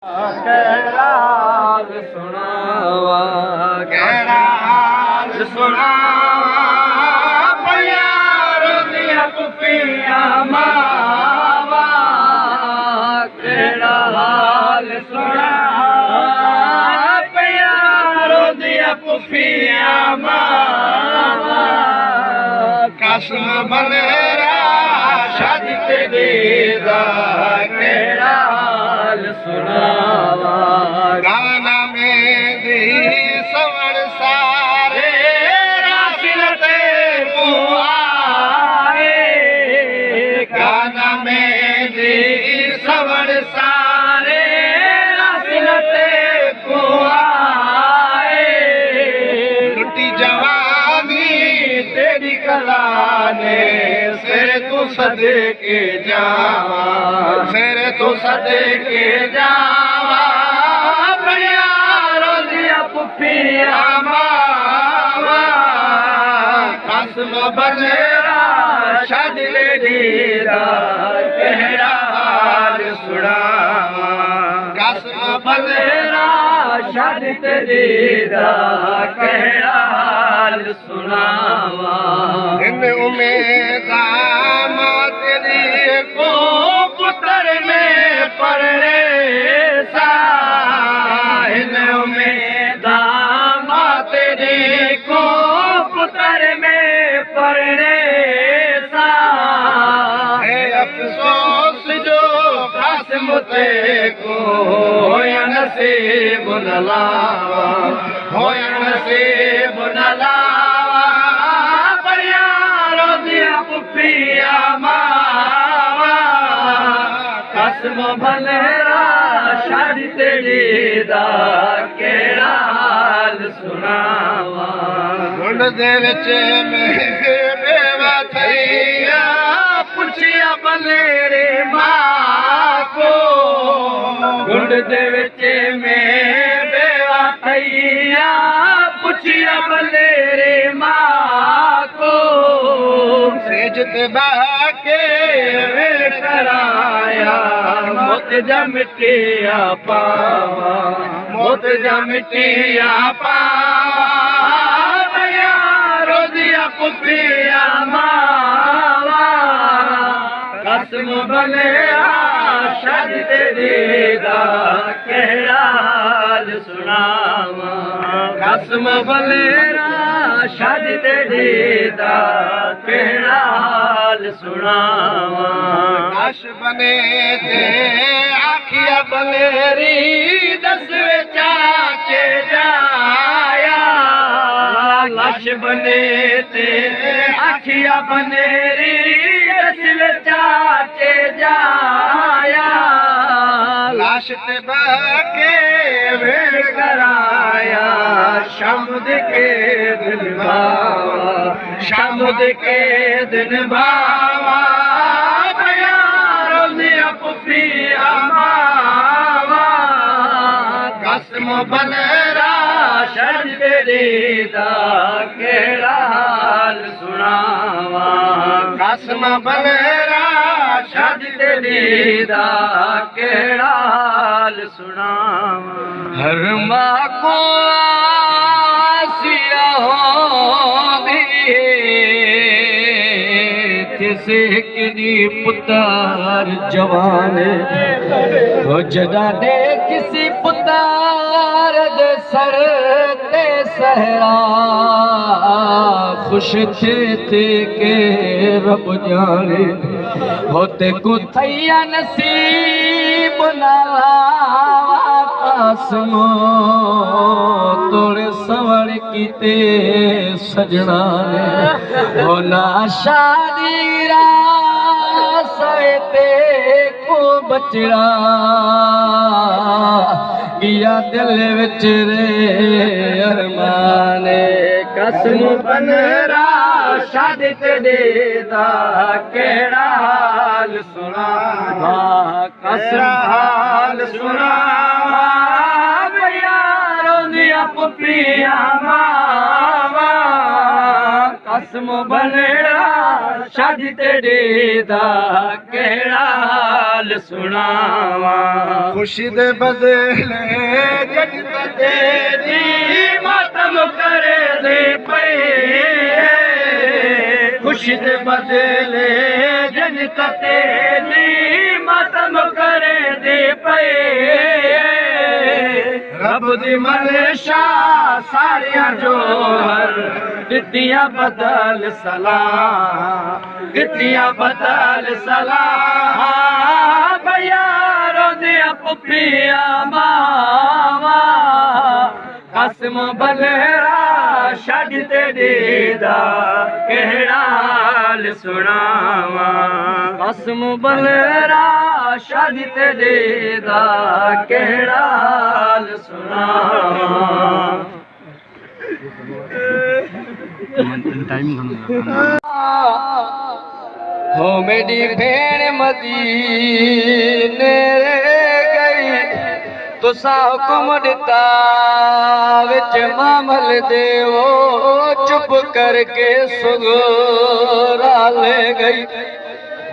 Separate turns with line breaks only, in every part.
केड़ा हाल सुनावा, केड़ा हाल सुनावा, प्यारो दिया कुपियां मावा, केड़ा हाल सुनावा, प्यारो दिया कुपियां मावा, कसम बनेरा शादी तेरी दा, केड़ा हाल सुनावा, गाना में दी सवर सारे रासिलते पुआए, गाना में दी सवर सारे रासिलते पुआए, लुटी जवानी तेरी कला ने सिर तू सदके जावा, सिर तू सदके जावा, प्यारो दिया पुफिया मावा, कसम बनेरा शादी दीदा, केड़ा हाल सुनावा, कसम बनेरा शादी दीदा, केड़ा हाल सुनावा, इन उम्मीदा तेरी को पुत्र में पढ़ने सा, इन उम्मीदा तेरी को पुत्र में पढ़ने सा, है अफसोस जो कासिम ते को होया नसीब न लावा, होया नसीब न लावा, प्यारो दिया पुफिया मावा, कसम बनेरा शादी तेरी दा, केड़ा हाल सुनावा, गुंड दे विच बेवा थैया, पुछिया बनेरे मां को, गुंड दे विच बेवा थैया, पुछिया बनेरे मां को, सेजत बाके वे कराया, मौत जा मिटिया पावा, मौत जा मिटिया पावा, यारो दिया पुफिया मावा, कसम बनेरा शादी तेरी दा, केड़ा हाल सुनावा, कसम बनेरा शादी तेरी दा, केड़ा हाल सुनावा, कश बने ते आखिया बनेरी दसवे चाचे जाया, लाश बने ते आखिया बनेरी दसवे चाचे जाया, लाश ते बाके वेड़ कराया, शामुद के दिन भावा, शामुद के दिन भावा, प्यारो दिया पुफिया मावा, कसम बनेरा शादी तेरी दा, केड़ा हाल सुनावा, कसम बनेरा शादी तेरी दा, केड़ा हाल सुनावा, हर मां को आसिया होंदी किसी किनी पुतार जवान, हो जदा दे किसी पुतार दे सर ते सहरा, खुश थे के रब जाने, होते को थैया नसीब ना लावा, कासमो तोड़े सवड़ कीते सजना ने, होना शादी रासते को बचड़ा, किया दिल विच रे अरमाने, कसम बनेरा शादी तेरी दा, केड़ा हाल सुनावा, कसम हाल सुनावा, प्यारो दिया पुफिया मावा, कसम कसम बनड़ा शादी तेरी दा केड़ा हाल सुनावा
खुशी दे बदले जन्नत
तेरी मातम करे दे पे खुशी दे बदले जन्नत तेरी मातम करे दे पे रब दी मनशा सारियां जोहर दित्तियां बदल सलाम दित्तियां बदल सलाम भैया रोंदियां पुफियां मावा कसम बनड़ा छड्ड तेरी दा केड़ा हाल सुनावा कसम बनड़ा छड्ड तेरी दा केड़ा हाल सुनावा हो मेरी भेण मदीने गई तुसा हुक्म दिता विच मामल देवो चुप करके सुगोरा ले गई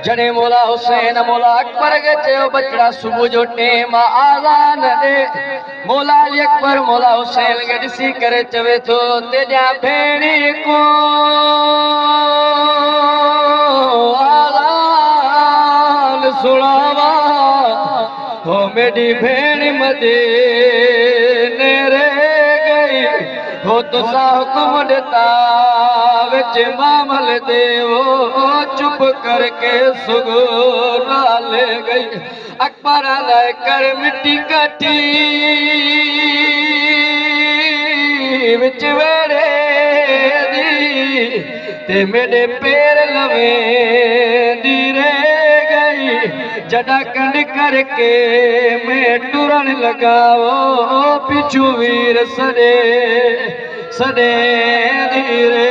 जने मौला हुसैन मौला अकबर के चयो बचड़ा सुबह जो टेम आज़ान दे मौला अली अकबर मौला हुसैन के ॾिसी करे चवे थो तेजा भेणी को आज़ान सुनावा हो मेरी भेण मदीने रे गई हो तुसा हुक्म दिता विच मामल देवो चुप करके सुगोरा ले गई अकबर लाए कर मिट्टी कटी विच वेड़े दी ते मेरे पैर लवे दी रे गई जड़ा कंड करके मैं टुरन लगाओ पिछू वीर सदे सदे धीरे